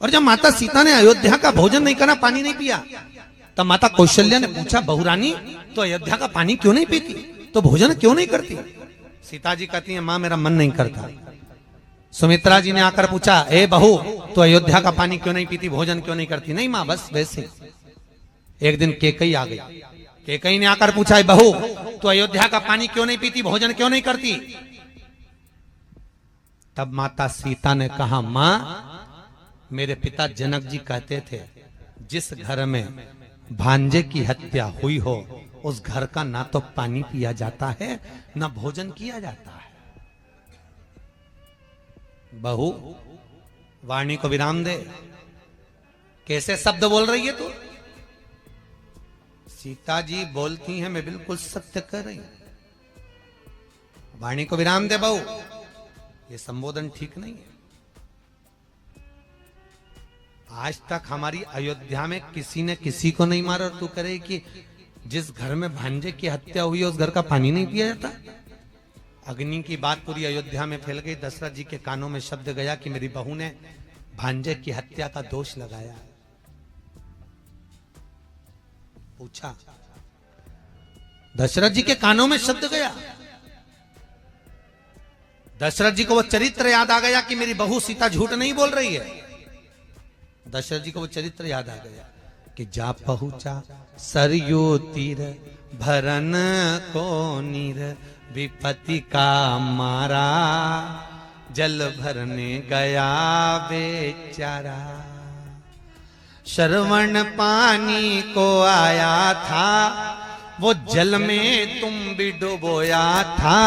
और जब माता सीता ने अयोध्या का भोजन नहीं करा, पानी नहीं पिया, तब माता कौशल्या ने पूछा, बहुरानी तो अयोध्या का पानी क्यों नहीं पीती, तो भोजन क्यों नहीं करती? सीता जी कहती है, मां मेरा मन नहीं करता। सुमित्रा जी ने आकर पूछा, ए बहू तो अयोध्या का पानी क्यों नहीं पीती, भोजन क्यों नहीं करती? नहीं मां, बस वैसे। एक दिन केकई आ गई, केकई ने आकर पूछा, बहू तो अयोध्या का पानी क्यों नहीं पीती, भोजन क्यों नहीं करती? तब माता सीता ने कहा, मां मेरे पिता जनक जी कहते थे, जिस घर में भांजे की हत्या हुई हो उस घर का ना तो पानी पिया जाता है ना भोजन किया जाता है। बहू वाणी को विराम दे, कैसे शब्द बोल रही है तू? सीता जी बोलती हैं, मैं बिल्कुल सत्य कर रही हूं। वाणी को विराम दे बहू, ये संबोधन ठीक नहीं है। आज तक हमारी अयोध्या में किसी ने किसी को नहीं मारा और तू करे कि जिस घर में भांजे की हत्या हुई है उस घर का पानी नहीं पिया जाता? अग्नि की बात पूरी अयोध्या में फैल गई। दशरथ जी के कानों में शब्द गया कि मेरी बहू ने भांजे की हत्या का दोष लगाया। पूछा, दशरथ जी के कानों में शब्द गया, दशरथ जी को वो चरित्र याद आ गया कि मेरी बहू सीता झूठ नहीं बोल रही है। दशरथ जी को वो चरित्र याद आ गया कि जा पहुंचा सरयू तीर भरन को नीर, विपत्ति का मारा जल भरने गया बेचारा। श्रवण पानी को आया था, वो जल में तुम भी डुबोया था।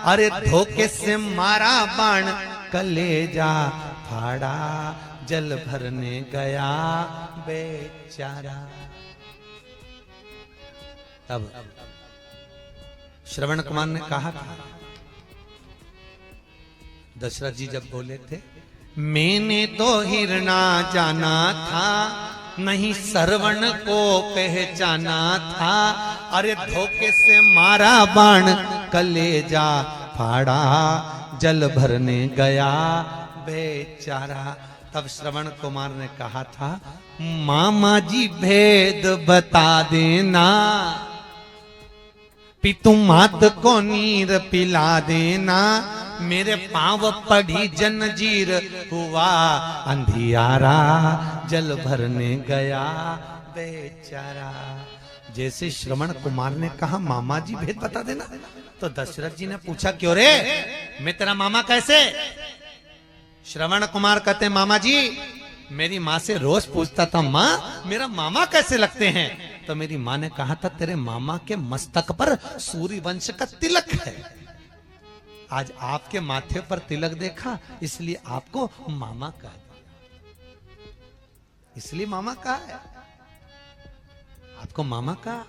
अरे धोखे से मारा बाण कलेजा फाड़ा, जल भरने गया बेचारा। तब श्रवण कुमार ने कहा था, दशरथ जी जब बोले थे, मैंने तो हिरना जाना था, नहीं श्रवण को पहचाना था। अरे धोखे से मारा बाण कलेजा फाड़ा, जल भरने गया बेचारा। तब श्रवण कुमार ने कहा था, मामा जी भेद बता देना, पितु मात को नीर पिला देना। मेरे पांव पड़ी जंजीर हुआ अंधियारा, जल भरने गया बेचारा। जैसे श्रवण कुमार ने कहा, मामा जी भेद बता देना, तो दशरथ जी ने पूछा, क्यों रे, मैं तेरा मामा कैसे? श्रवण कुमार कहते, मामा जी मेरी माँ से रोज पूछता था, माँ मेरा मामा कैसे लगते हैं? तो मेरी माँ ने कहा था, तेरे मामा के मस्तक पर सूर्य वंश का तिलक है। आज आपके माथे पर तिलक देखा इसलिए आपको मामा कहा, इसलिए मामा कहा है आपको मामा का।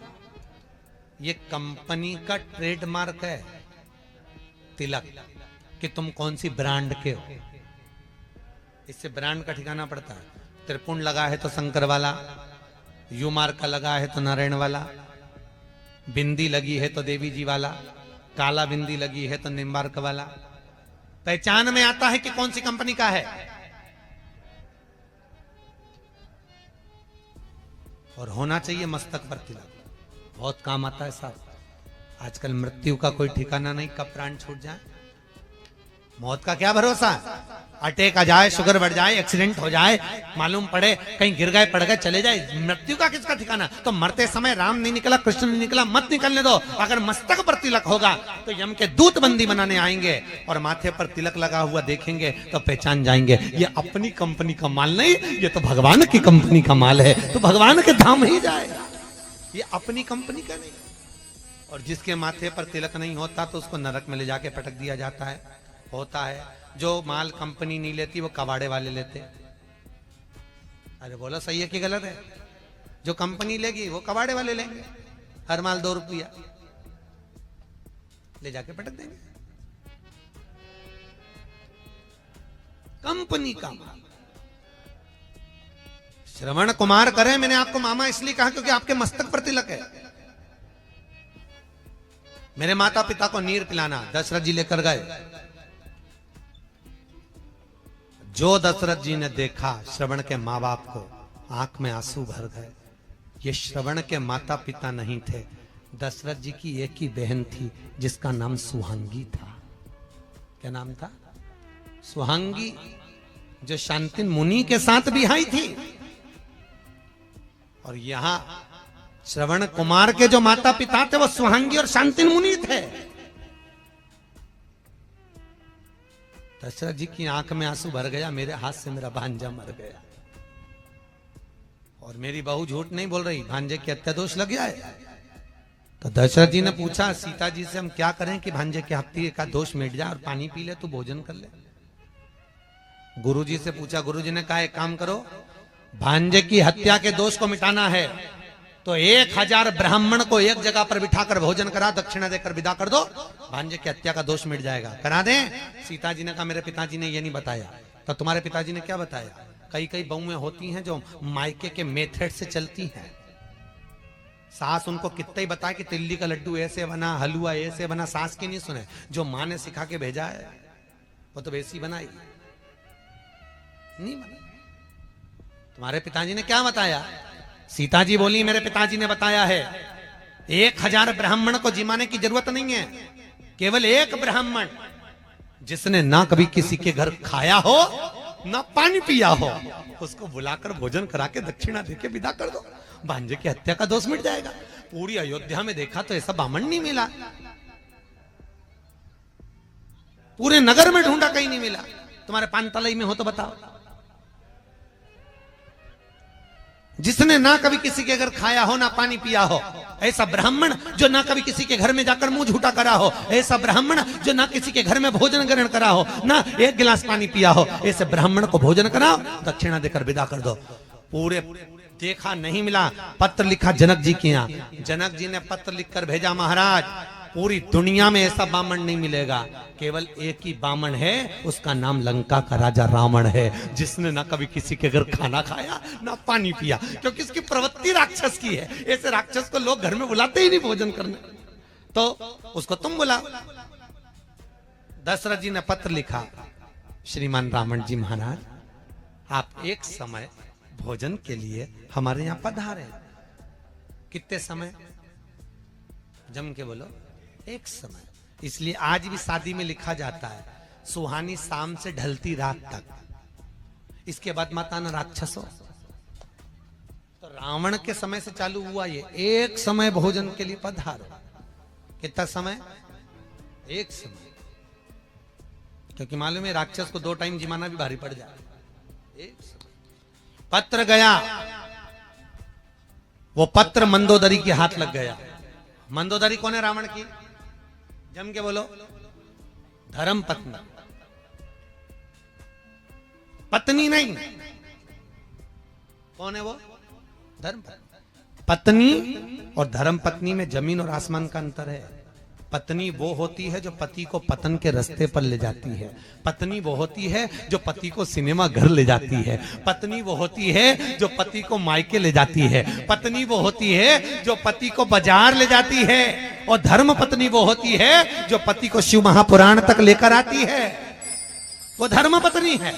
ये कंपनी का ट्रेडमार्क है तिलक, कि तुम कौन सी ब्रांड के हो, इससे ब्रांड का ठिकाना पड़ता है। त्रिपुंड लगा है तो शंकर वाला, यू मार्क का लगा है तो नारायण वाला, बिंदी लगी है तो देवी जी वाला, काला बिंदी लगी है तो निम्बार्क वाला। पहचान में आता है कि कौन सी कंपनी का है। और होना चाहिए मस्तक पर तिलक, बहुत काम आता है साहब। आजकल मृत्यु का कोई ठिकाना नहीं, कब प्राण छूट जाए। मौत का क्या भरोसा, अटैक आ जाए, शुगर बढ़ जाए, एक्सीडेंट हो जाए, मालूम पड़े कहीं गिर गए पड़ गए चले जाए, मृत्यु का किसका ठिकाना। तो मरते समय राम नहीं निकला, कृष्ण नहीं निकला, मत निकलने दो। अगर मस्तक पर तिलक होगा तो यम के दूत बंदी बनाने आएंगे और माथे पर तिलक लगा हुआ देखेंगे तो पहचान जाएंगे, ये अपनी कंपनी का माल नहीं, ये तो भगवान की कंपनी का माल है, तो भगवान के धाम ही जाएगा, ये अपनी कंपनी का नहीं। और जिसके माथे पर तिलक नहीं होता तो उसको नरक में ले जाके पटक दिया जाता है। होता है जो माल कंपनी नहीं लेती वो कबाड़े वाले लेते। अरे बोलो सही है कि गलत है? जो कंपनी लेगी वो कबाड़े वाले लेंगे, हर माल 2 रुपया ले जाके पटक देंगे। कंपनी का माल। श्रवण कुमार करें, मैंने आपको मामा इसलिए कहा क्योंकि आपके मस्तक पर तिलक है। मेरे माता पिता को नीर पिलाना दशरथ जी लेकर गए। जो दशरथ जी ने देखा श्रवण के माँ बाप को, आंख में आंसू भर गए। ये श्रवण के माता पिता नहीं थे, दशरथ जी की एक ही बहन थी जिसका नाम सुहांगी था। क्या नाम था? सुहांगी, जो शांतिन मुनि के साथ बिहाई थी। और यहां श्रवण कुमार के जो माता पिता थे वो सुहांगी और शांतिन मुनि थे। दशरथ जी की आंख में आंसू भर गया, मेरे हाथ से मेरा भांजा मर गया। और मेरी बहू झूठ नहीं बोल रही, भांजे की हत्या दोष लग जाए। तो दशरथ जी ने पूछा सीता जी से, हम क्या करें कि भांजे की हत्या का दोष मिट जाए और पानी पी ले, तू भोजन कर ले। गुरु जी से पूछा, गुरु जी ने कहा एक काम करो, भांजे की हत्या के दोष को मिटाना है तो 1000 ब्राह्मण को एक जगह पर बिठाकर भोजन करा, दक्षिणा देकर विदा कर दो, भांजे की हत्या का दोष मिट जाएगा। करा दें? सीता जी ने कहा मेरे पिताजी ने ये नहीं बताया। तो तुम्हारे पिताजी ने क्या बताया? कई कई बहुएं होती हैं जो मायके के मेथड से चलती हैं। सास उनको कितना ही बताए कि तिल्ली का लड्डू ऐसे बना, हलवा ऐसे बना, सास की नहीं सुने। जो माँ ने सिखा के भेजा है वो तो वैसी बनाई नहीं बनी। तुम्हारे पिताजी ने क्या बताया? सीता जी बोली मेरे पिताजी ने बताया है 1000 ब्राह्मण को जिमाने की जरूरत नहीं है, केवल एक ब्राह्मण जिसने ना कभी किसी के घर खाया हो ना पानी पिया हो, उसको बुलाकर भोजन करा के दक्षिणा देके विदा कर दो, भांजे की हत्या का दोष मिट जाएगा। पूरी अयोध्या में देखा तो ऐसा बामण नहीं मिला, पूरे नगर में ढूंढा कहीं नहीं मिला। तुम्हारे पानतलई में हो तो बताओ, जिसने ना कभी किसी के घर खाया हो ना पानी पिया हो, ऐसा ब्राह्मण जो ना कभी किसी के घर में जाकर मुंह झूठा करा हो, ऐसा ब्राह्मण जो ना किसी के घर में भोजन ग्रहण करा हो, ना एक गिलास पानी पिया हो, ऐसे ब्राह्मण को भोजन कराओ, दक्षिणा देकर विदा कर दो। पूरे देखा नहीं मिला। पत्र लिखा जनक जी के यहाँ, जनक जी ने पत्र लिखकर भेजा, महाराज पूरी दुनिया में ऐसा बामण नहीं मिलेगा, केवल एक ही बामण है, उसका नाम लंका का राजा रावण है, जिसने ना कभी किसी के घर खाना खाया ना पानी पिया, क्योंकि इसकी प्रवृत्ति राक्षस की है। ऐसे राक्षस को लोग घर में बुलाते ही नहीं भोजन करने, तो उसको तुम बुलाओ। दशरथ जी ने पत्र लिखा, श्रीमान रावण जी महाराज, आप एक समय भोजन के लिए हमारे यहाँ पधारे। कितने समय? जम के बोलो, एक समय। इसलिए आज भी शादी में लिखा जाता है सुहानी शाम से ढलती रात तक, इसके बाद मत आना राक्षसों। तो रावण के समय से चालू हुआ ये, एक समय भोजन के लिए पधारो। कितना समय? एक समय, क्योंकि मालूम है राक्षस को 2 टाइम जिमाना भी भारी पड़ जाए। एक समय पत्र गया, वो पत्र मंदोदरी के हाथ लग गया। मंदोदरी कौन है रावण की? जम के बोलो, धर्म पत्नी। पत्नी नहीं, कौन है वो? धर्म पत्नी। और धर्म पत्नी में जमीन और आसमान का अंतर है। पत्नी वो होती है जो पति को पतन के रास्ते पर ले जाती है, पत्नी वो होती है जो पति को सिनेमा घर ले जाती है, पत्नी वो होती है जो पति को मायके ले जाती है, पत्नी वो होती है जो पति को बाजार ले जाती है, और धर्म पत्नी वो होती है जो पति को शिव महापुराण तक लेकर आती है। वो धर्म पत्नी है।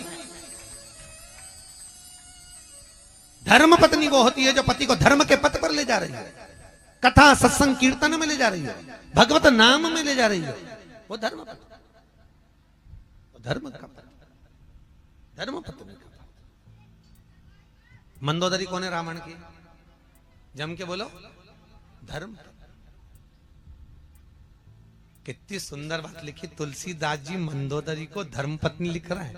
धर्म पत्नी वो होती है जो पति को धर्म के पथ पर ले जा रही है, कथा सत्संग कीर्तन में ले जा रही है, भगवत नाम में ले जा रही है। वो धर्म पत्नी, वो धर्म का पत्नी, धर्म पत्नी का। मंदोदरी कौन है रावण की? जम के बोलो, धर्म। कितनी सुंदर बात लिखी तुलसीदास जी, मंदोदरी को धर्म पत्नी लिख रहा है,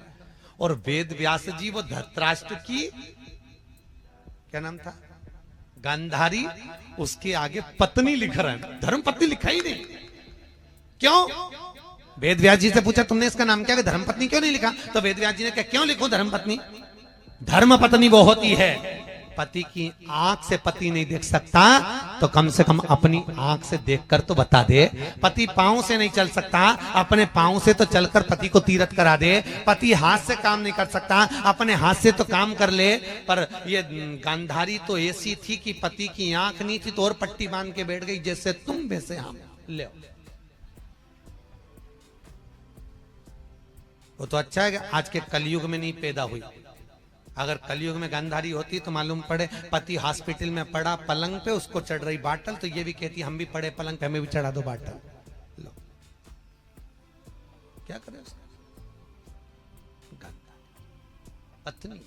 और वेद व्यास जी वो धृतराष्ट्र की क्या नाम था? गांधारी, उसके आगे पत्नी लिख रहे हैं, धर्म पत्नी लिखा ही नहीं। क्यों? वेद व्यास जी से पूछा तुमने इसका नाम क्या है, धर्म पत्नी क्यों नहीं लिखा? तो वेद व्यास जी ने कहा क्यों लिखो धर्म पत्नी? धर्म पत्नी वो होती है, पति की आंख से पति नहीं देख सकता तो कम से कम अपनी आंख से देखकर तो बता दे। पति पांव से नहीं चल सकता, अपने पांव से तो चलकर पति को तीरथ करा दे। पति हाथ से काम नहीं कर सकता, अपने हाथ से तो काम कर ले। पर ये गांधारी तो ऐसी थी कि पति की आंख नहीं थी तो और पट्टी बांध के बैठ गई, जैसे तुम वैसे हम। ले वो तो अच्छा है कि आज के कलयुग में नहीं पैदा हुई। अगर कलयुग में गांधारी होती तो मालूम पड़े पति हॉस्पिटल में पड़ा पलंग पे, उसको चढ़ रही बाटल, तो ये भी कहती हम भी पड़े पलंग पे, हमें भी चढ़ा दो बाटल। लो क्या करे उसने? पत्नी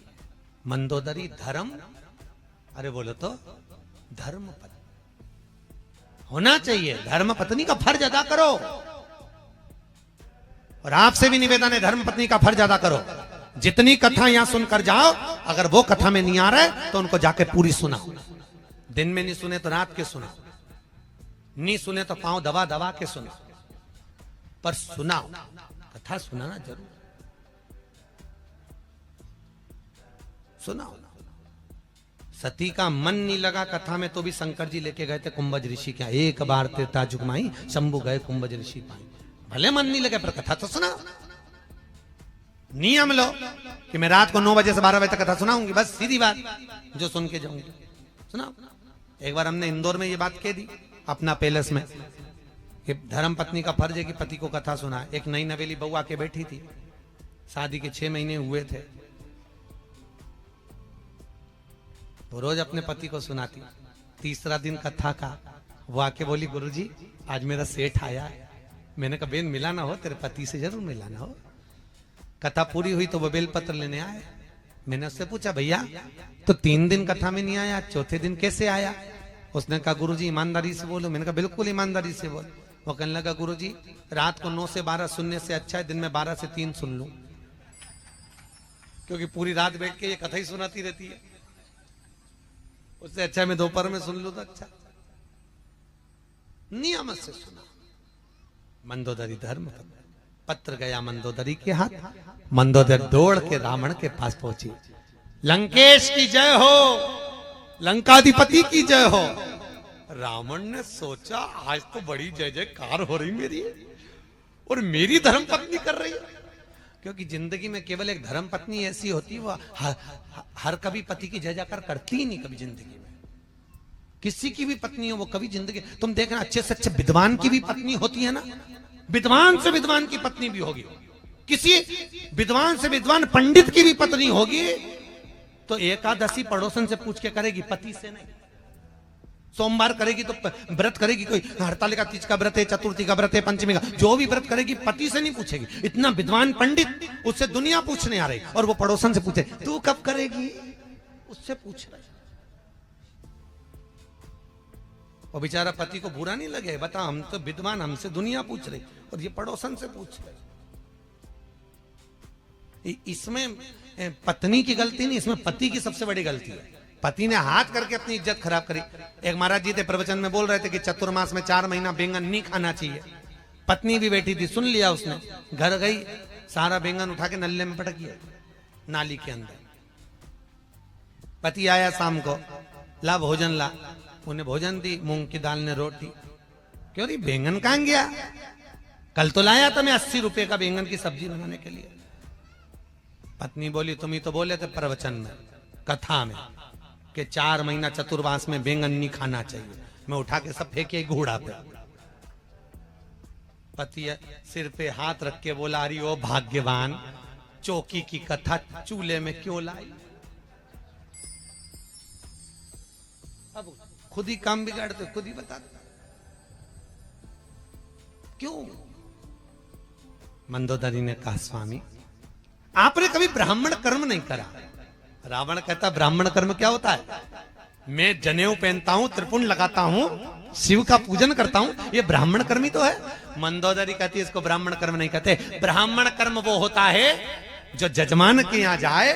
मंदोदरी धर्म, अरे बोलो तो धर्म पत्नी होना चाहिए। धर्म पत्नी का फर्ज अदा करो। और आपसे भी निवेदन है, धर्म पत्नी का फर्ज अदा करो। जितनी कथा यहां सुनकर जाओ, अगर वो कथा में नहीं आ रहा है तो उनको जाके पूरी सुनाओ। दिन में नहीं सुने तो रात के सुनाओ, नहीं सुने तो पांव दबा दबा के सुनाओ, पर सुनाओ। कथा सुनाना जरूर, सुनाओ। सती का मन नहीं लगा कथा में तो भी शंकर जी लेके गए थे कुंभज ऋषि के। एक बार तीर्था जुगमाई शंभु गए कुंभज ऋषि पाई। भले मन नहीं लगे पर कथा तो सुना। नियम लो कि मैं रात को 9 बजे से 12 बजे तक कथा सुनाऊंगी, बस सीधी बात, जो सुन के जाऊंगी सुना। एक बार हमने इंदौर में ये बात कह दी अपना पैलेस में कि धर्म पत्नी का फर्ज है कि पति को कथा सुनाए। एक नई नवेली बहू आके बैठी थी, शादी के 6 महीने हुए थे, वो रोज अपने पति को सुनाती। तीसरा दिन कथा का वो आके बोली, गुरुजी आज मेरा सेठ आया है। मैंने कहा बेन मिलाना हो, तेरे पति से जरूर मिलाना हो। कथा पूरी हुई तो वो बेलपत्र लेने आए। मैंने उससे पूछा भैया तो 3 दिन कथा में नहीं आया, चौथे दिन कैसे आया? उसने कहा गुरुजी ईमानदारी से बोलो। मैंने कहा बिल्कुल ईमानदारी से बोल। वो कहने लगा गुरुजी रात को 9 से 12 सुनने से अच्छा है दिन में 12 से 3 सुन लूं, क्योंकि पूरी रात बैठ के ये कथा ही सुनाती रहती है, उससे अच्छा मैं दोपहर में सुन लूं तो अच्छा। नियम से सुना। मंदोदरी धर्म पत्र गया मंदोदरी के हाथ। मंदोदरी दौड़ के रावण के पास पहुंची। लंकेश की जय हो, लंकाधिपति की जय हो। रावण ने सोचा आज तो बड़ी जय जयकार हो रही मेरी, और मेरी धर्म पत्नी कर रही है। क्योंकि जिंदगी में केवल एक धर्म पत्नी ऐसी होती है, वो हर कभी पति की जय जयकार करती ही नहीं। कभी जिंदगी में किसी की भी पत्नी हो वो कभी जिंदगी, तुम देखना अच्छे से अच्छे विद्वान की भी पत्नी होती है ना, विद्वान से विद्वान की पत्नी भी होगी, किसी विद्वान से विद्वान पंडित की भी पत्नी होगी तो एकादशी पड़ोसन से पूछ के करेगी, पति से नहीं। सोमवार करेगी तो व्रत करेगी, कोई हड़तालिका तीज का व्रत है, चतुर्थी का व्रत है, पंचमी का, जो भी व्रत करेगी पति से नहीं पूछेगी। इतना विद्वान पंडित, उससे दुनिया पूछने आ रही और वो पड़ोसन से पूछे तू कब करेगी, उससे पूछ रही। वो बेचारा पति को बुरा नहीं लगे, बता हम तो विद्वान, हमसे दुनिया पूछ रही और ये पड़ोसन से पूछ रही। इसमें पत्नी की गलती नहीं, इसमें पति की सबसे बड़ी गलती है। पति ने हाथ करके अपनी इज्जत खराब करी। एक महाराज जी थे प्रवचन में बोल रहे थे कि चतुर्मास में 4 महीना बैंगन नहीं खाना चाहिए। पत्नी भी बैठी थी, सुन लिया उसने, घर गई, सारा बैंगन उठा के नल्ले में पटक दिया नाली के अंदर। पति आया शाम को, ला भोजन ला, उन्हें भोजन दी, मूंग की दाल ने रोटी। क्यों रही बैंगन कहां गया? कल तो लाया था मैं 80 रुपए का बैंगन की सब्जी बनाने के लिए। पत्नी बोली तुम ही तो बोले थे प्रवचन में, कथा में, कि 4 महीना चतुर्मास में बैंगन नहीं खाना चाहिए। मैं उठा के सब फेंके घोड़ा पे। पति सिर पे हाथ रख के बोला, अरे ओ भाग्यवान, चौकी की कथा चूल्हे में क्यों लाई? अब खुद ही काम बिगाड़ते, खुद ही बताते क्यों? मंदोदरी ने कहा स्वामी आपने कभी ब्राह्मण कर्म नहीं करा। रावण कहता ब्राह्मण कर्म क्या होता है? मैं जनेऊ पहनता हूं, त्रिपुंड लगाता हूं, शिव का पूजन करता हूं, ये ब्राह्मण कर्म ही तो है। मंदोदरी कहती है इसको ब्राह्मण कर्म नहीं कहते। ब्राह्मण कर्म वो होता है जो जजमान के यहां जाए,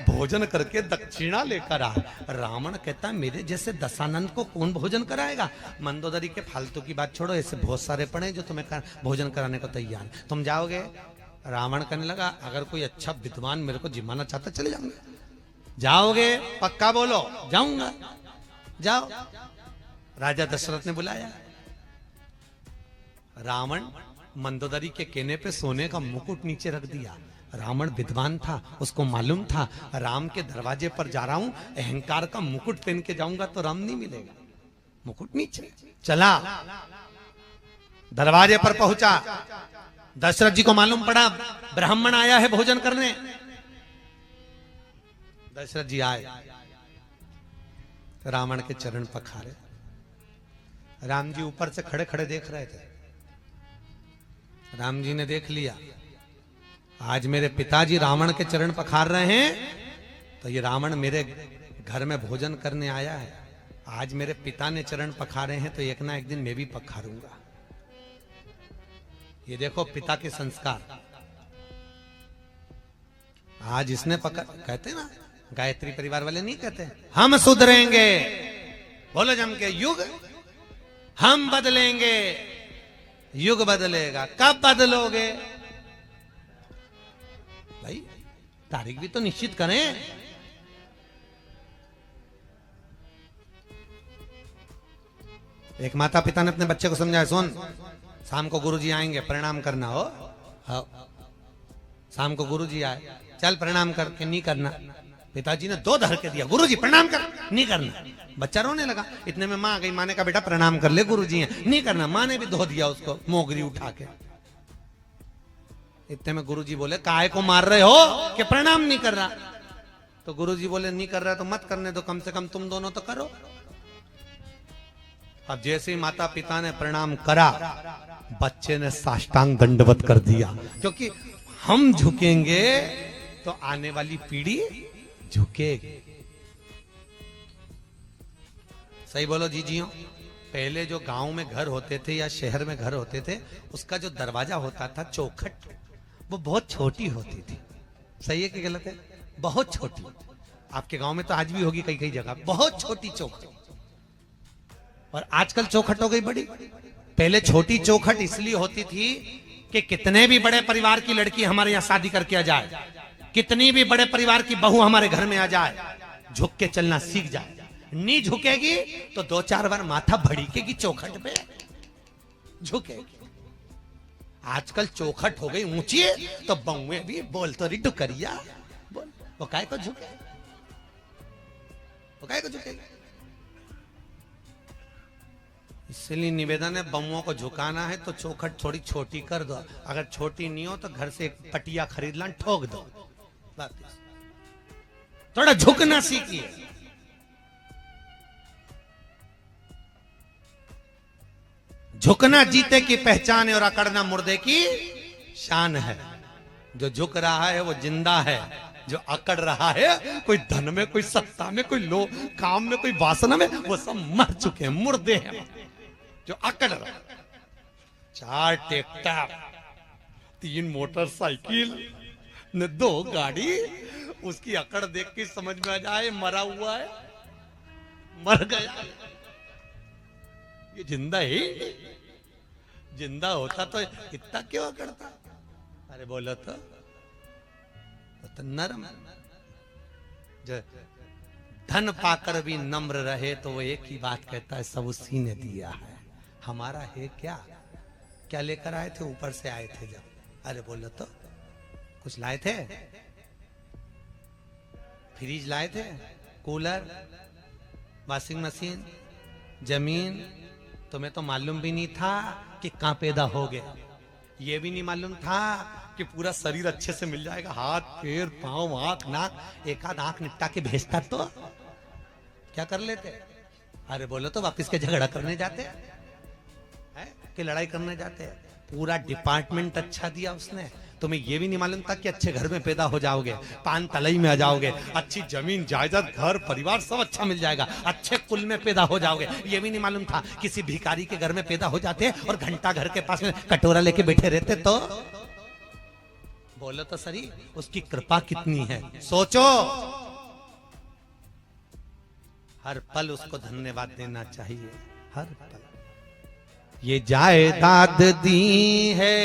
भोजन करके दक्षिणा लेकर आ। रावण कहता मेरे जैसे दशानंद को कौन भोजन कराएगा? मंदोदरी के फालतू की बात छोड़ो, ऐसे बहुत सारे पड़े जो तुम्हें भोजन कराने को तैयार, तुम जाओगे? रावण कहने लगा अगर कोई अच्छा विद्वान मेरे को जिमाना चाहता चले जाऊंगा। जाओगे? पक्का बोलो। जाऊंगा। जाओ। राजा दशरथ ने बुलाया। रावण मंदोदरी के कहने पे सोने का मुकुट नीचे रख दिया। रावण विद्वान था, उसको मालूम था राम के दरवाजे पर जा रहा हूं, अहंकार का मुकुट पहन के जाऊंगा तो राम नहीं मिलेगा। मुकुट नीचे चला, दरवाजे पर पहुंचा, दशरथ जी को मालूम पड़ा ब्राह्मण आया है भोजन करने। दशरथ जी आए, रावण के चरण पखारे। राम जी ऊपर से खड़े खड़े देख रहे थे। राम जी ने देख लिया, आज मेरे पिताजी रावण के चरण पखार रहे हैं, तो ये रावण मेरे घर में भोजन करने आया है। आज मेरे पिता ने चरण पखारे हैं, तो एक ना एक दिन मैं भी पखारूंगा। ये देखो पिता के संस्कार। आज इसने कहते ना, गायत्री परिवार वाले नहीं कहते हम सुधरेंगे, बोलो जम के, युग हम बदलेंगे। युग बदलेगा, कब बदलोगे भाई? तारीख भी तो निश्चित करें। एक माता पिता ने अपने बच्चे को समझाया, सुन शाम को गुरुजी आएंगे, प्रणाम करना हो। हाँ, शाम को गुरुजी आए, चल प्रणाम करके नहीं करना। पिताजी ने 2 धर के दिया, गुरुजी प्रणाम कर, नहीं करना। बच्चा रोने लगा। इतने में माँ आ गई, माँ ने कहा बेटा प्रणाम कर ले, गुरुजी हैं। नहीं करना। माँ ने भी धो दिया उसको मोगरी उठा के। इतने में गुरुजी बोले काय को मार रहे हो कि प्रणाम नहीं कर रहा? तो गुरुजी बोले नहीं कर रहा तो मत करने दो, कम से कम तुम दोनों तो करो। अब जैसे ही माता पिता ने प्रणाम करा, बच्चे ने साष्टांग दंडवत कर दिया, क्योंकि हम झुकेंगे तो आने वाली पीढ़ी झुकेगी। सही बोलो जीजियों। पहले जो गांव में घर होते थे या शहर में घर होते थे, उसका जो दरवाजा होता था चौखट, वो बहुत छोटी होती थी। सही है कि गलत है? बहुत छोटी। आपके गांव में तो आज भी होगी कई कई जगह, बहुत छोटी चौखट। और आजकल चौखट हो गई बड़ी। पहले छोटी चौखट इसलिए होती थी कि कितने भी बड़े परिवार की लड़की हमारे यहाँ शादी करके आ जाए, कितनी भी बड़े परिवार की बहू हमारे घर में आ जाए, झुक के चलना सीख जाए। नहीं झुकेगी तो 2-4 बार माथा भड़केगी चौखट पे, झुकेगी। आजकल चौखट हो गई ऊंची, तो बहुएं भी बोल तो रही डुकरिया बोल, वो काय को झुके, वो काय को झुकेगी? इसलिए निवेदन है, बम्बों को झुकाना है तो चौखट थोड़ी छोटी कर दो। अगर छोटी नहीं हो तो घर से एक पटिया खरीद ला, ठोक दो। थोड़ा झुकना सीखिए। झुकना जीते की पहचान है और अकड़ना मुर्दे की शान है। जो झुक रहा है वो जिंदा है, जो अकड़ रहा है कोई धन में, कोई सत्ता में, कोई लो काम में, कोई वासना में, वो सब मर चुके हैं, मुर्दे हैं। जो अकड़ रहा, 4 ट्रैक्टर, 3 मोटरसाइकिल न 2 गाड़ी, उसकी अकड़ देख के समझ में आ जाए मरा हुआ है, मर गया। ये जिंदा ही, जिंदा होता तो इतना क्यों अकड़ता? अरे बोलो तो नरम। जो धन पाकर भी नम्र रहे तो वो एक ही बात कहता है, सब उसी ने दिया है, हमारा है क्या? क्या लेकर आए थे? ऊपर से आए थे जब। अरे बोलो तो कुछ लाए थे? फ्रिज लाए थे, कूलर, वॉशिंग मशीन, जमीन। तुम्हें तो मालूम भी नहीं था कि कहां पैदा हो गए। ये भी नहीं मालूम था कि पूरा शरीर अच्छे से मिल जाएगा, हाथ पैर पांव आंख नाक। एक आध आंख निपटा के भेजता तो क्या कर लेते? अरे बोलो तो वापिस के झगड़ा करने जाते हैं कि लड़ाई करने जाते हैं? पूरा डिपार्टमेंट अच्छा दिया उसने। तुम्हें यह भी नहीं मालूम था कि अच्छे घर में पैदा हो जाओगे, पान तलई में आ जाओगे, अच्छी जमीन जायदाद घर परिवार सब अच्छा मिल जाएगा, अच्छे कुल में पैदा हो जाओगे। ये भी नहीं मालूम था किसी भिखारी के घर में पैदा हो जाते और घंटा घर के पास में कटोरा लेके बैठे रहते। तो बोलो तो सही, उसकी कृपा कितनी है, सोचो। हर पल उसको धन्यवाद देना चाहिए, हर पल। ये जायदाद दी है,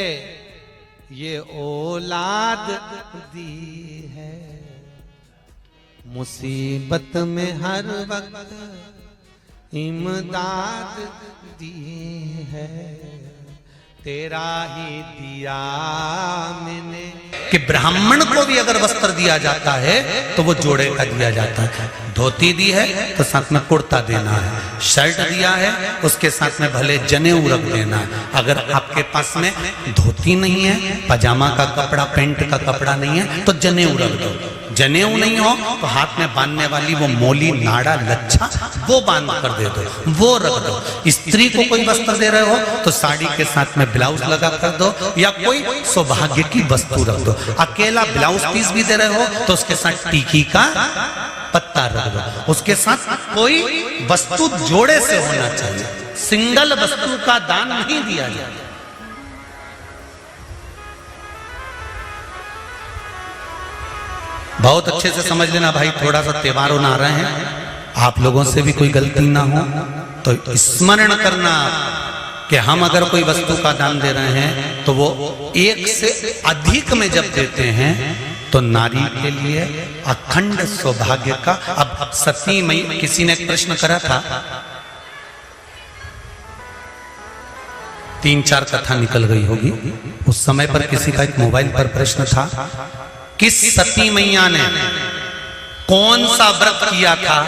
ये औलाद दी है, मुसीबत में हर वक्त इमदाद दी है, तेरा ही दिया मैंने कि ब्राह्मण को भी अगर वस्त्र दिया जाता है तो वो जोड़े का दिया जाता है। धोती दी है तो साथ में कुर्ता देना है, शर्ट दिया है उसके साथ में भले जनेऊ रख देना है। अगर आपके पास में धोती नहीं है, पजामा का कपड़ा, पैंट का कपड़ा नहीं है तो जनेऊ रख दो। जनेऊ नहीं हो तो हाथ में बांधने वाली वो मोली, नाड़ा, लच्छा वो बांध कर दे दो, वो रख दो। स्त्री को कोई वस्त्र दे रहे हो तो साड़ी के साथ में ब्लाउज लगा कर दो या कोई सौभाग्य की वस्तु रख दो। अकेला ब्लाउज पीस भी दे रहे हो तो उसके साथ टीकी का पत्ता रख दो। उसके साथ कोई वस्तु जोड़े से होना चाहिए, सिंगल वस्तु का दान नहीं दिया जाए। बहुत अच्छे से समझ लेना भाई, थोड़ा सा त्योहार आ रहे हैं, आप लोगों से भी कोई गलती ना हो तो स्मरण करना कि हम अगर कोई वस्तु का दान दे रहे हैं तो वो एक से अधिक में जब देते हैं तो नारी के लिए अखंड सौभाग्य का। अब सती मई, किसी ने प्रश्न करा था, 3-4 कथा निकल गई होगी उस समय पर, किसी का एक मोबाइल पर प्रश्न था, किस सती मैया ने कौन सा व्रत किया था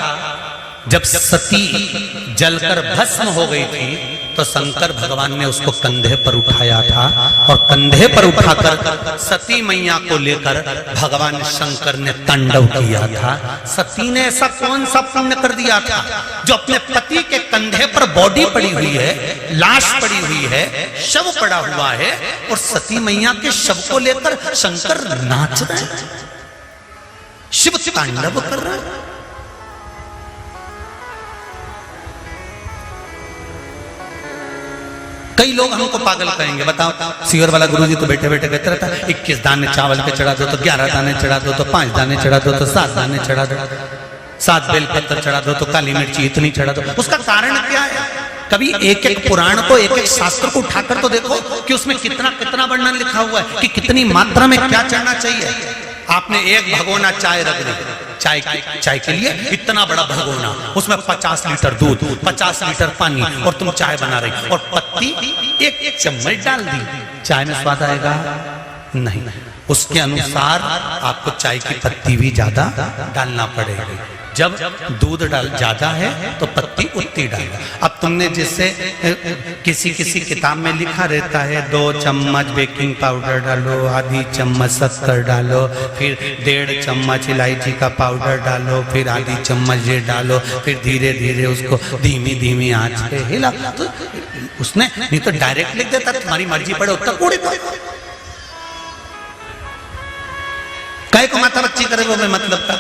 जब सती जलकर भस्म हो गई थी तो शंकर भगवान ने उसको कंधे पर उठाया था और कंधे पर उठाकर सती मैया को लेकर भगवान शंकर ने तांडव किया था। सती ने ऐसा कौन सा पुण्य कर दिया था जो अपने पति के कंधे पर बॉडी पड़ी हुई है, लाश पड़ी हुई है, शव पड़ा हुआ है और सती मैया के शव को लेकर शंकर नाच रहे हैं, शिव तांडव कर रहा है। कई लोग हमको पागल कहेंगे, बताओ सीवर वाला गुरुजी तो बैठे बैठे कहते रहता है 21 दाने चावल के चढ़ा दो तो 11 दाने चढ़ा दो तो 5 दाने चढ़ा दो तो 7 दाने चढ़ा दो, 7 बेलपत्र चढ़ा दो तो काली मिर्ची इतनी चढ़ा दो। उसका कारण क्या है? कभी एक एक पुराण को, एक एक शास्त्र को उठाकर तो देखो कि उसमें कितना कितना वर्णन लिखा हुआ है कि कितनी मात्रा में क्या चढ़ना चाहिए। आपने एक भगोना चाय रख दी, चाय के लिए इतना बड़ा भगोना, उसमें 50 लीटर दूध, 50 लीटर पानी और तुम चाय बना रही और पत्ती एक चम्मच डाल दी, चाय में स्वाद आएगा? नहीं। उसके अनुसार आपको चाय की पत्ती भी ज्यादा डालना पड़ेगी। जब दूध डाल ज्यादा है तो पत्ती उतनी डालो। अब तुमने जैसे किसी किताब में लिखा रहता है 2 चम्मच बेकिंग पाउडर डालो, आधी चम्मच शक्कर डालो, फिर 1.5 चम्मच इलायची का पाउडर डालो, फिर आधी चम्मच ये डालो, फिर धीरे धीरे उसको धीमी धीमी आंच पे हिला। तो उसने नहीं तो डायरेक्ट लिख देता तुम्हारी मर्जी पड़े उतना कूड़े को कई को माथा बच्ची करेगा मैं मतलब का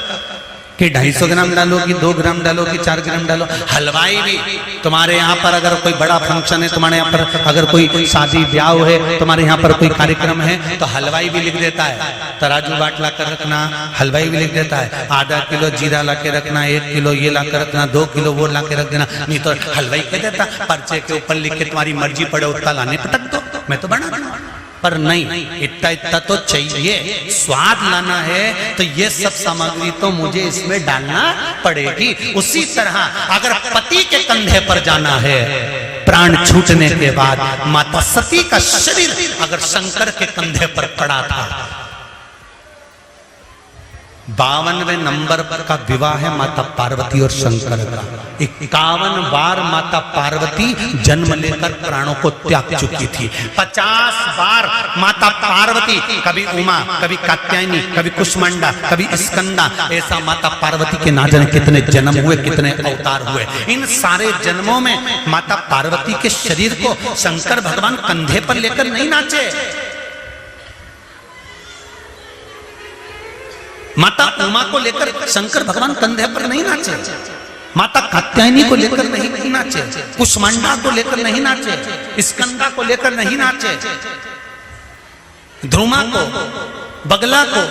कि 250 ग्राम डालो कि 2 ग्राम डालो कि 4 ग्राम डालो। हलवाई भी तुम्हारे यहाँ पर अगर कोई बड़ा फंक्शन है, तुम्हारे यहाँ पर अगर कोई शादी ब्याह है, तुम्हारे यहाँ पर कोई कार्यक्रम है तो हलवाई भी लिख देता है तराजू बाट ला कर रखना, हलवाई भी लिख देता है आधा किलो जीरा ला के रखना, 1 किलो ये ला कर रखना, 2 किलो वो ला के रख देना। नहीं तो हलवाई कह देता पर्चे के ऊपर लिख के तुम्हारी मर्जी पड़े उतना लाने पटक दो, मैं तो बना दूंगा। पर नहीं, इतना तो चाहिए, स्वाद लाना है तो ये सब सामग्री तो मुझे इसमें डालना पड़ेगी। उसी तरह अगर पति के कंधे पर जाना है प्राण छूटने के बाद, माता सती का शरीर अगर शंकर के कंधे पर पड़ा था, 52वें नंबर का विवाह है माता पार्वती और शंकर का। 51 बार माता पार्वती जन्म लेकर प्राणों को त्याग चुकी थी। 50 बार माता पार्वती, कभी उमा, कभी कात्यायनी, कभी कुष्मांडा, कभी स्कंदा, ऐसा माता पार्वती के ना जाने कितने जन्म हुए, कितने अवतार हुए। इन सारे जन्मों में माता पार्वती के शरीर को शंकर भगवान कंधे पर लेकर नहीं नाचे, माता उमा को लेकर शंकर भगवान कंधे पर नहीं नाचे, माता कात्यायनी को लेकर नहीं नाचे, कुष्मांडा को लेकर नहीं नाचे, स्कंदा को लेकर नहीं नाचे, ध्रुमा को, बगला को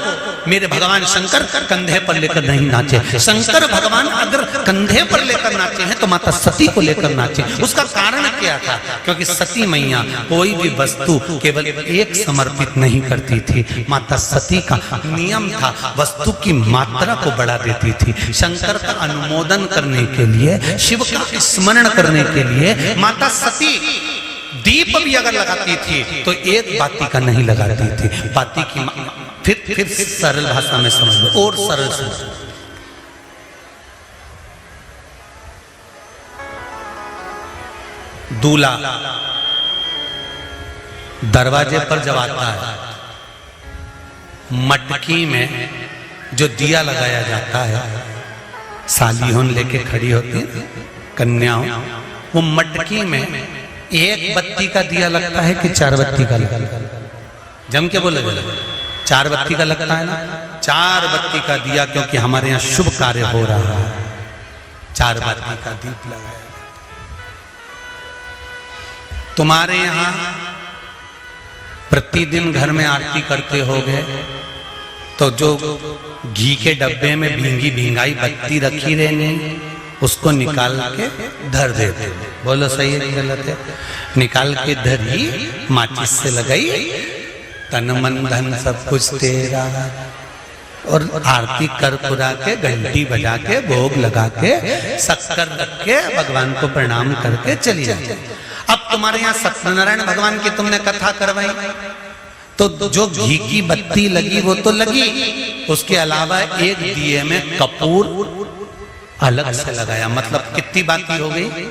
मेरे भगवान शंकर कंधे पर लेकर नहीं नाचे। शंकर भगवान अगर कंधे पर लेकर नाचे हैं तो माता सती को लेकर नाचे। उसका कारण क्या था? क्योंकि सती मैया कोई भी वस्तु केवल एक समर्पित नहीं करती थी। माता सती का नियम था वस्तु की मात्रा को बढ़ा देती थी। शंकर का अनुमोदन करने के लिए, शिव का स्मरण करने के लिए माता सती दीप भी अगर लगाती थी तो एक बाती का नहीं लगाती थी, बाती की फिर सरल भाषा में समझ लो और सरल समझ लो। दूल्हा दरवाजे पर जब आता है, मटकी में जो दिया लगाया जाता है, सालीहों लेके खड़ी होती है कन्याओं, वो मटकी में एक बत्ती का दिया लगता है कि 4 बत्ती का लगता है? जम के बोले 4 बत्ती का लगता है ना। 4 बत्ती का दिया, क्योंकि हमारे यहाँ शुभ कार्य हो रहा है, 4 बत्ती का दीप लगाया। तुम्हारे यहां प्रतिदिन घर में आरती करते होगे, तो जो घी के डब्बे में भींगी भींगाई बत्ती रखी रहने, उसको निकाल के धर देते। बोलो सही है कि गलत है? निकाल के धरी, माचिस से लगाई, तन मन धन सब कुछ तेरा, और आरती कर कुरा के, घंटी बजा के, भोग लगा के, शक्कर रख के, भगवान को प्रणाम करके चली जाती। अब तुम्हारे यहाँ सत्यनारायण भगवान की तुमने कथा करवाई, तो जो घी की बत्ती लगी वो तो लगी, उसके अलावा एक दिए में कपूर अलग से लगाया। मतलब कितनी बाती हो गई?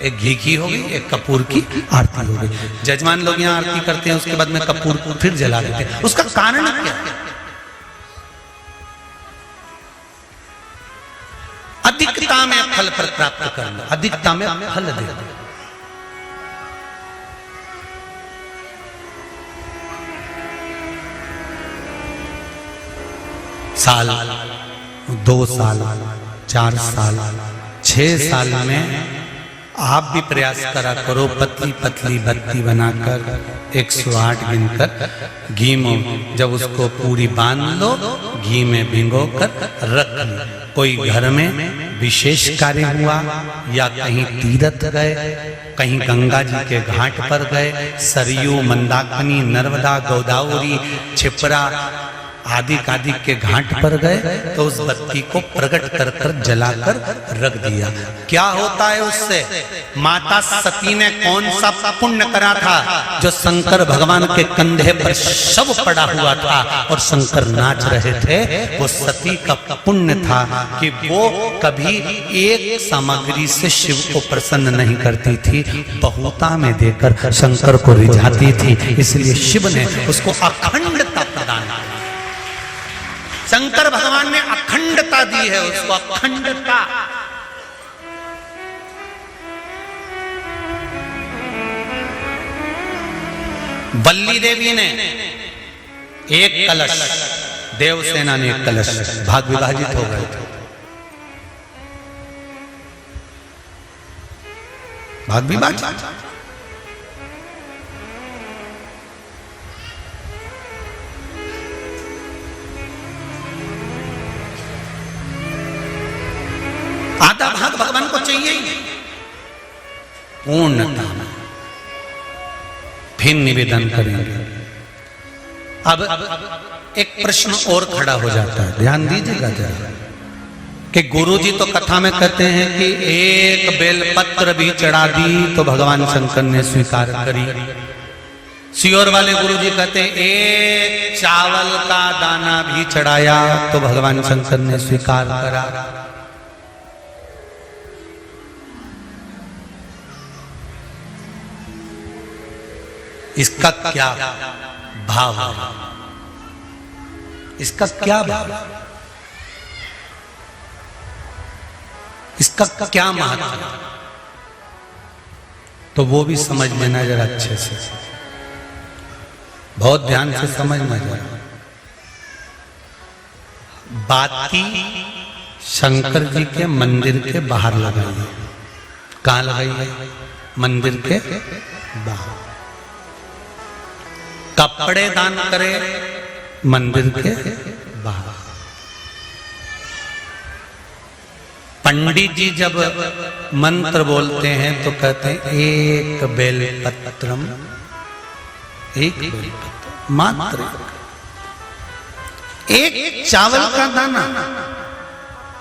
एक घी की हो गई, एक कपूर की आरती हो गई। जजमान लोग यहाँ आरती करते हैं, उसके बाद में कपूर फिर जला देते हैं। उसका कारण क्या? अधिकता में फल प्राप्त करना, अधिकता में फल देना। साल, 2 साल, 4 साल, 6 साल में आप भी प्रयास करा करो, पतली पतली बत्ती बनाकर 108 गिनकर घी में, जब उसको पूरी बांध लो, घी में भिगो कर रख लो। कोई घर में विशेष कार्य हुआ, या कहीं तीर्थ गए, कहीं गंगा जी के घाट पर गए, सरयू, मंदाकिनी, नर्मदा, गोदावरी, छिपरा आदि कादि के घाट पर गए, तो उस बत्ती को प्रकट कर कर जलाकर रख दिया। क्या होता है उससे? माता सती ने कौन सा पुण्य करा था? जो शंकर भगवान के कंधे पर शव पड़ा हुआ था और शंकर नाच रहे थे, वो सती का पुण्य था कि वो कभी एक सामग्री से शिव को प्रसन्न नहीं करती थी, बहुता में देकर शंकर को रिझाती थी। इसलिए शिव ने उसको अखंडता प्रदान की। शंकर भगवान ने अखंडता दी है उसको, अखंडता। बल्ली देवी ने एक कलश, देवसेना ने एक कलश, भाग विभाजित हो गए थे, भाग विभाजित। आधा भाग भगवान को चाहिए ही पूर्णता। फिर निवेदन करेंगे। अब एक प्रश्न और खड़ा हो जाता है, ध्यान दीजिएगा जरा, कि गुरुजी तो कथा में कहते हैं कि एक बेलपत्र भी चढ़ा दी तो भगवान शंकर ने स्वीकार करी। सियोर वाले गुरुजी कहते हैं एक चावल का दाना भी चढ़ाया तो भगवान शंकर ने स्वीकार करा। इसका क्या भाव है? इसका क्या भाव? इसका क्या महत्व है? तो वो भी समझ लेना जरा अच्छे से, बहुत ध्यान से समझना जरा। बाती शंकर जी के मंदिर के बाहर लगाई है। कहां लगाई है? मंदिर के बाहर। कपड़े दान करे मंदिर के बाहर। पंडित जी जब मंत्र बोलते हैं तो कहते हैं एक बेलपत्रम, एक बेलपत्र मात्र, एक चावल का दाना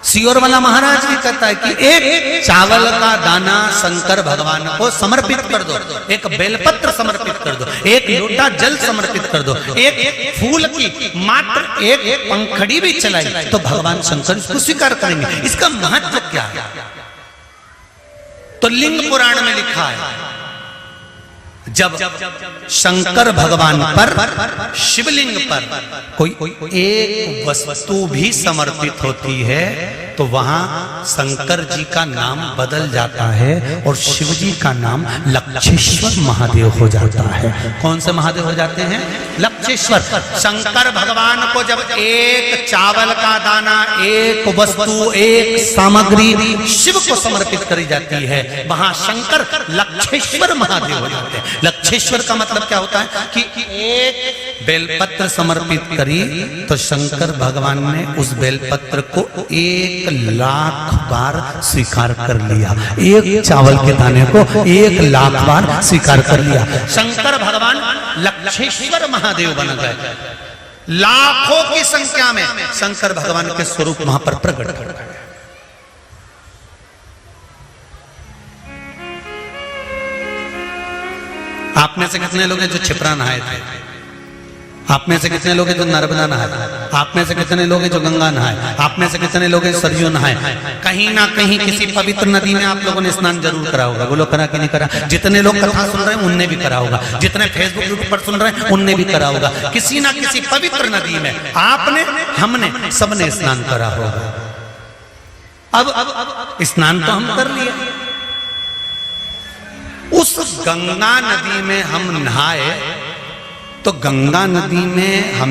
सियोर वाला महाराज भी कहता है कि एक चावल का दाना शंकर भगवान को समर्पित कर दो, एक बेलपत्र समर्पित कर दो, एक लोटा जल समर्पित कर दो, एक फूल की मात्र एक पंखड़ी भी चलाई तो भगवान शंकर इसको स्वीकार करेंगे। इसका महत्व क्या है? तो लिंग पुराण में लिखा है, जब शंकर भगवान पर शिवलिंग पर कोई एक वस्तु भी समर्पित होती है तो वहां शंकर जी का नाम बदल जाता है और शिव जी का नाम लक्षेश्वर महादेव हो जाता है। कौन से महादेव हो जाते हैं? लक्षेश्वर। शंकर भगवान को जब एक चावल का दाना, एक वस्तु, एक सामग्री शिव को समर्पित करी जाती है, वहां शंकर लक्षेश्वर महादेव हो जाते हैं। लक्षेश्वर का मतलब क्या होता है कि एक बेलपत्र समर्पित करी तो शंकर भगवान ने उस बेलपत्र को 1,00,000 बार स्वीकार कर लिया। एक चावल के दाने को 1,00,000 बार स्वीकार कर लिया। शंकर भगवान लक्षेश्वर महादेव बन गए। लाखों की संख्या में शंकर भगवान के स्वरूप वहां पर प्रकट कर गए। आप में से कितने लोग हैं जो क्षिप्रा नहाए थे? आप में से कितने लोग हैं जो नर्मदा नहाए? आप में से कितने लोग हैं जो गंगा नहाए? आप में से कितने लोग हैं सरयू नहाए? कहीं ना कहीं किसी पवित्र नदी में आप लोगों ने स्नान जरूर करा होगा। बोलो करा कि नहीं करा? जितने लोग कथा सुन रहे हैं उनने भी करा होगा, जितने फेसबुक यूट्यूब पर सुन रहे हैं उनने भी करा होगा। किसी ना किसी पवित्र नदी में आपने, हमने, सबने स्नान करा होगा। अब स्नान तो हम कर लिए, उस गंगा नदी में हम नहाए तो गंगा नदी में हम